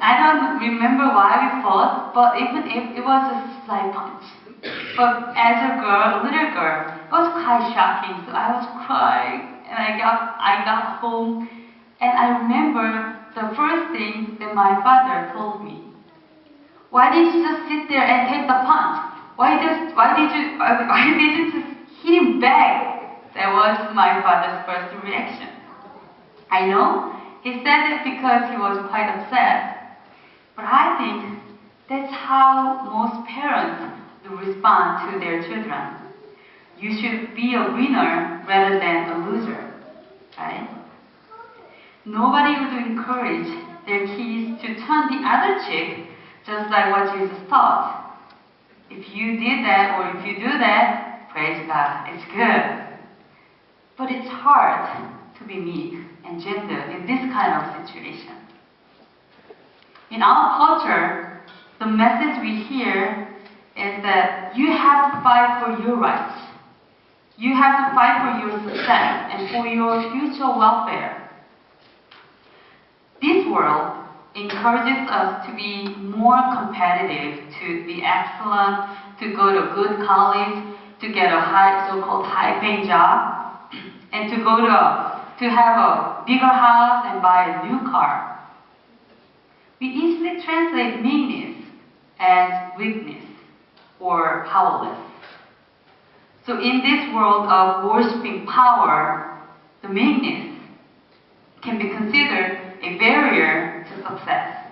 I don't remember why we fought, but even if it was a slight punch. But as a girl, little girl, it was quite shocking. So I was crying, and I got home, and I remember the first thing that my father told me. Why did you just sit there and take the punch? Why did you just hit him back? That was my father's first reaction. I know he said it because he was quite upset, but I think that's how most parents do respond to their children. You should be a winner rather than a loser, right? Nobody would encourage their kids to turn the other cheek, just like what Jesus taught. If you did that or if you do that, praise God, it's good. But it's hard to be meek and gentle in this kind of situation. In our culture, the message we hear is that you have to fight for your rights. You have to fight for your success and for your future welfare. This world encourages us to be more competitive, to be excellent, to go to good college, to get a so-called high-paying job, and to have a bigger house and buy a new car. We easily translate meanness as weakness or powerless. So in this world of worshiping power, the meekness can be considered a barrier to success.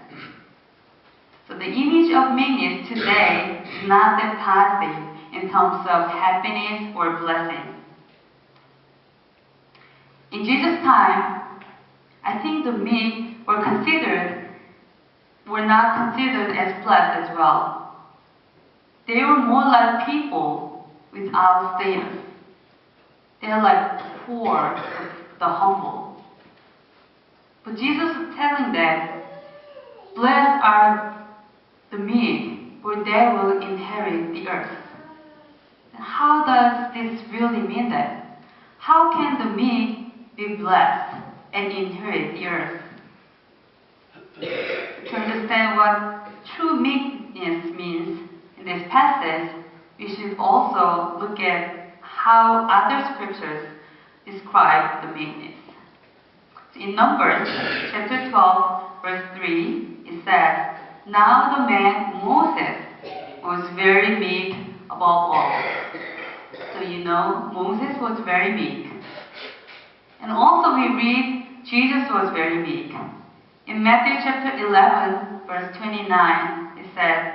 So the image of meekness today is not that positive in terms of happiness or blessing. In Jesus' time, I think the meek were not considered as blessed as well. They were more like people without status. They are like poor, the humble. But Jesus is telling them, blessed are the meek, for they will inherit the earth. And how does this really mean that? How can the meek be blessed and inherit the earth? To understand what true meekness means in this passage, we should also look at how other scriptures describe the meekness. So in Numbers chapter 12, verse 3, it says, now the man Moses was very meek above all. So you know, Moses was very meek. And also we read, Jesus was very meek. In Matthew chapter 11, verse 29, it says,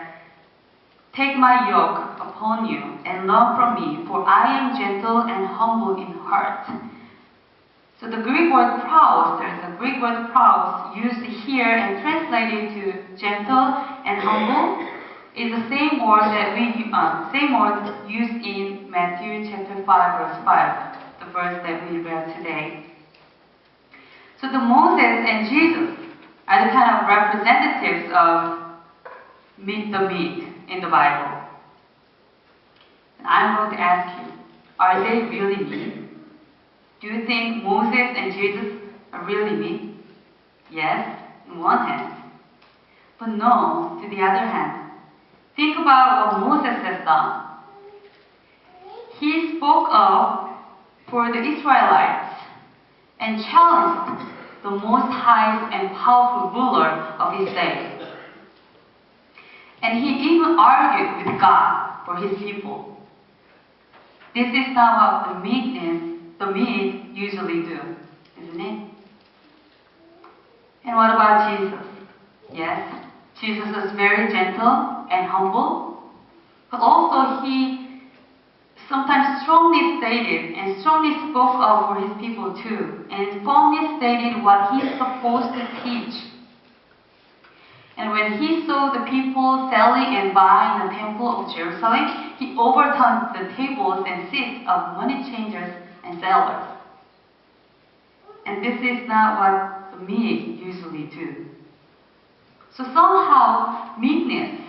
take my yoke upon you and learn from me, for I am gentle and humble in heart. So the Greek word praus, there's a Greek word praus used here and translated to gentle and humble, is the same word used in Matthew chapter 5, verse 5, the verse that we read today. So the Moses and Jesus are the kind of representatives of the meek in the Bible. And I'm going to ask you, are they really meek? Do you think Moses and Jesus are really meek? Yes, on one hand. But no, to the other hand. Think about what Moses has done. He spoke up for the Israelites and challenged the most high and powerful ruler of his day. And he even argued with God for his people. This is not what the meek usually do, isn't it? And what about Jesus? Yes, Jesus was very gentle and humble, but also he sometimes strongly stated and strongly spoke up for his people too, and firmly stated what he's supposed to teach. And when he saw the people selling and buying in the temple of Jerusalem, he overturned the tables and seats of money changers and sellers. And this is not what the meek usually do. So somehow, meekness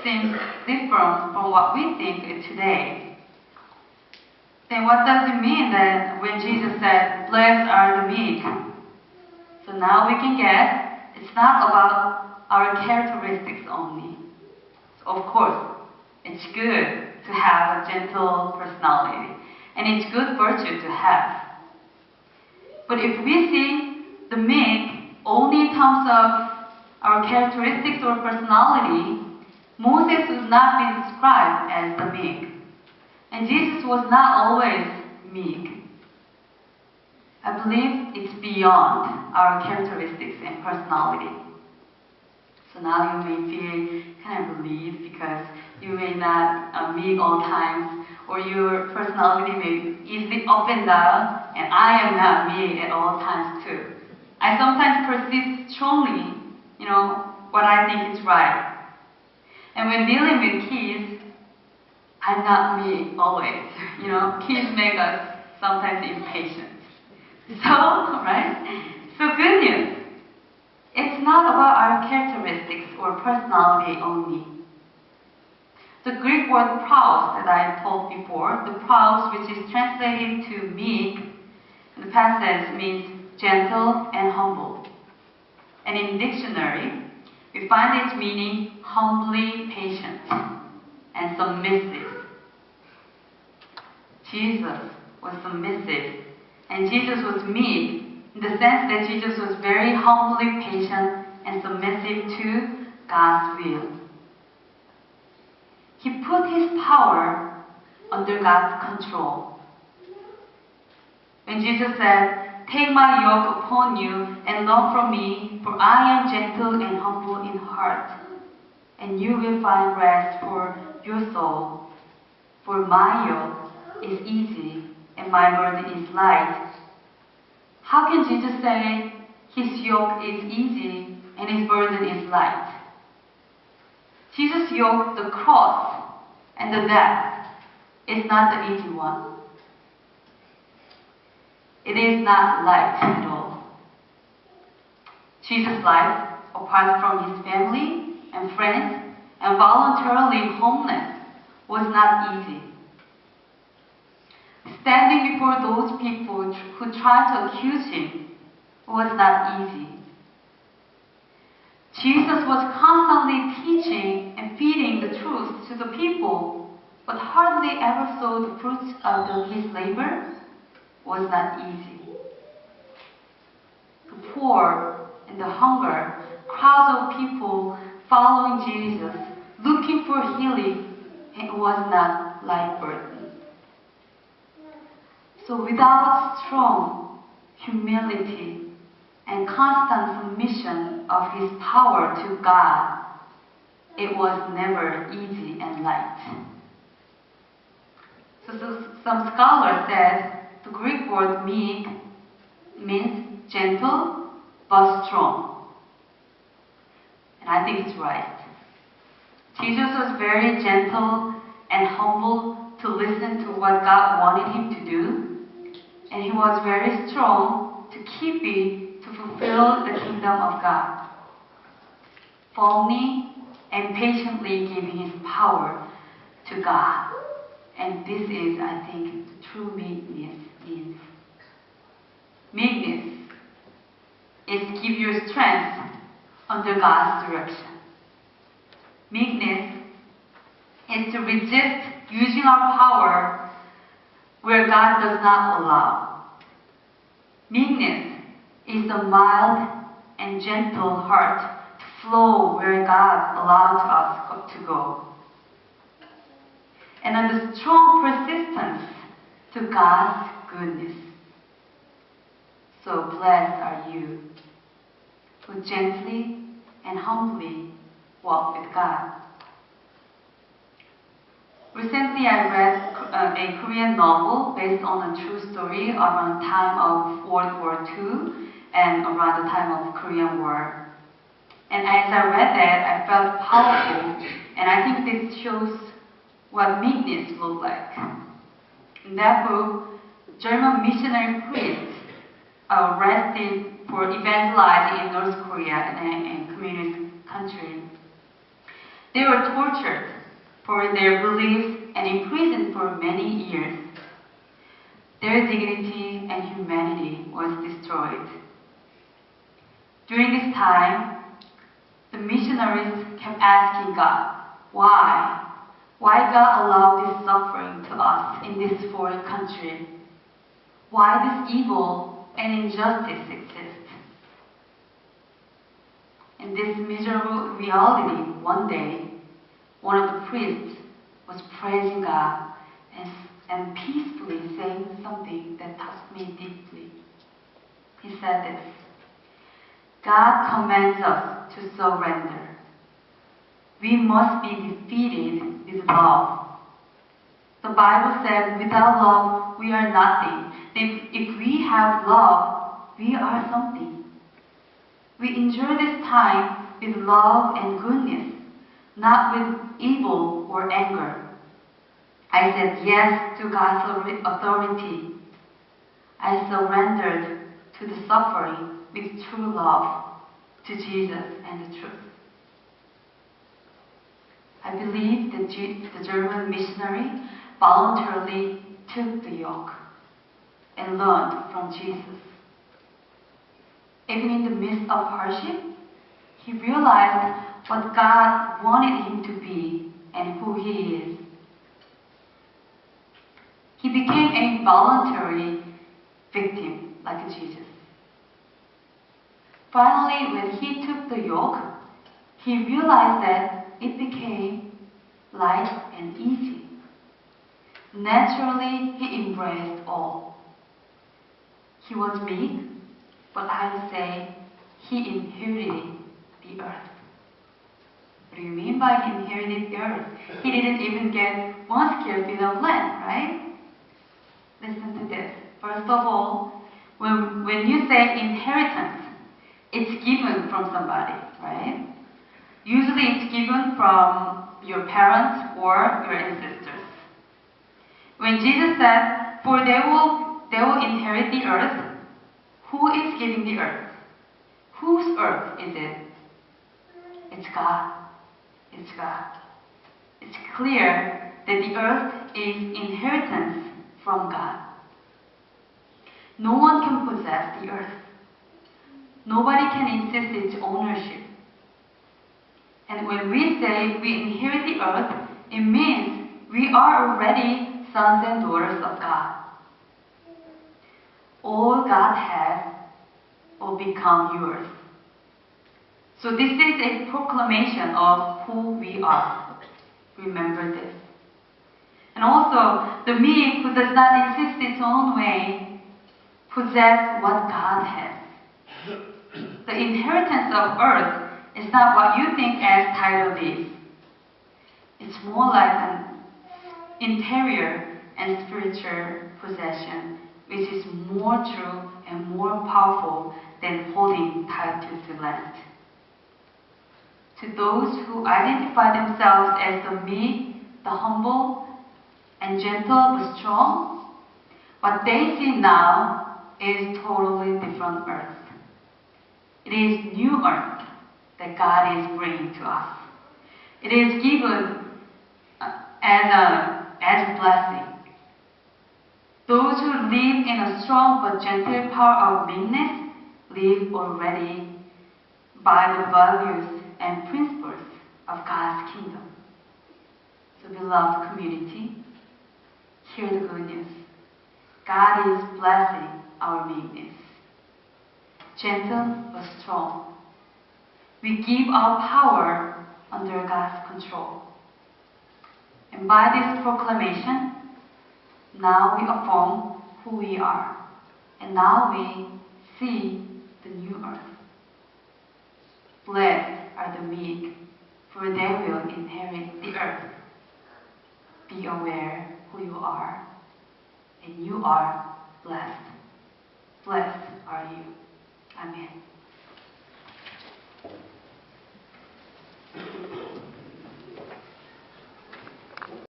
seems different from what we think it today. Then what does it mean then when Jesus said, blessed are the meek? So now we can guess it's not about our characteristics only. So of course, it's good to have a gentle personality, and it's good virtue to have. But if we see the meek only in terms of our characteristics or personality, Moses would not be described as the meek. And Jesus was not always meek. I believe it's beyond our characteristics and personality. So now you may feel kind of relieved because you may not meek all times, or your personality may easily up and down, and I am not meek at all times too. I sometimes persist strongly, what I think is right. And when dealing with kids, I'm not meek always. Kids make us sometimes impatient. So, right? So good news. It's not about our characteristics or personality only. The Greek word praus that I told before, the praus which is translated to meek, in the passage means gentle and humble. And in dictionary, we find its meaning humbly patient and submissive. Jesus was submissive, and Jesus was meek in the sense that Jesus was very humbly patient and submissive to God's will. He put his power under God's control. When Jesus said, "Take my yoke upon you and learn from me, for I am gentle and humble in heart, and you will find rest for your soul. For my yoke is easy and my burden is light." How can Jesus say his yoke is easy and his burden is light? Jesus' yoke, the cross and the death, is not the easy one. It is not light at all. Jesus' life, apart from his family and friends, and voluntarily homeless, was not easy. Standing before those people who tried to accuse him was not easy. Jesus was constantly teaching and feeding the truth to the people, but hardly ever saw the fruits of his labor was not easy. The poor and the hunger, crowds of people following Jesus, looking for healing, it was not light burden. So without strong humility and constant submission of his power to God, it was never easy and light. So some scholars said the Greek word meek means gentle but strong. And I think it's right. Jesus was very gentle and humble to listen to what God wanted him to do. And he was very strong to keep it, to fulfill the kingdom of God. Firmly and patiently giving his power to God. And this is, I think, the true meekness means. Meekness is to give your strength under God's direction. Meekness is to resist using our power where God does not allow. Meekness is the mild and gentle heart to flow where God allows us to go. And the strong persistence to God's goodness. So blessed are you who gently and humbly walk with God. Recently, I read a Korean novel based on a true story around the time of World War II and around the time of Korean War. And as I read that, I felt powerful, and I think this shows what meekness looks like. In that book, German missionary priests are arrested for evangelizing in North Korea, in a communist country. They were tortured for their beliefs and imprisoned for many years. Their dignity and humanity was destroyed. During this time, the missionaries kept asking God, why? Why God allowed this suffering to us in this foreign country? Why this evil and injustice exists? In this miserable reality, one day, one of the priests was praising God and peacefully saying something that touched me deeply. He said this, God commands us to surrender. We must be defeated with love. The Bible says, without love, we are nothing. If we have love, we are something. We endure this time with love and goodness, not with evil or anger. I said yes to God's authority. I surrendered to the suffering with true love to Jesus and the truth. I believe that the German missionary voluntarily took the yoke and learned from Jesus. Even in the midst of hardship, he realized what God wanted him to be and who he is. He became a voluntary victim like Jesus. Finally, when he took the yoke, he realized that it became light and easy. Naturally, he embraced all. He was meek, but I would say he inherited the earth. What do you mean by he inherited the earth? He didn't even get 1 square feet of land, right? Listen to this. First of all, when you say inheritance, it's given from somebody, right? Usually it's given from your parents or your ancestors. When Jesus said, for they will inherit the earth, who is giving the earth? Whose earth is it? It's God. It's God. It's clear that the earth is inheritance from God. No one can possess the earth. Nobody can insist its ownership. And when we say we inherit the earth, it means we are already sons and daughters of God. All God has will become yours. So this is a proclamation of who we are. Remember this. And also, the meek who does not insist its own way possess what God has. The inheritance of earth is not what you think as title deeds. It's more like an interior and spiritual possession, which is more true and more powerful than holding title to land. To those who identify themselves as the meek, the humble, and gentle but strong, what they see now is totally different earth. It is new earth that God is bringing to us. It is given as a blessing. Those who live in a strong but gentle power of meekness live already by the values and principles of God's kingdom. So beloved community, hear the good news. God is blessing our meekness. Gentle but strong. We give our power under God's control. And by this proclamation, now we affirm who we are. And now we see the new earth. Blessed are the meek, for they will inherit the earth. Be aware who you are, and you are blessed. Blessed are you. Amen.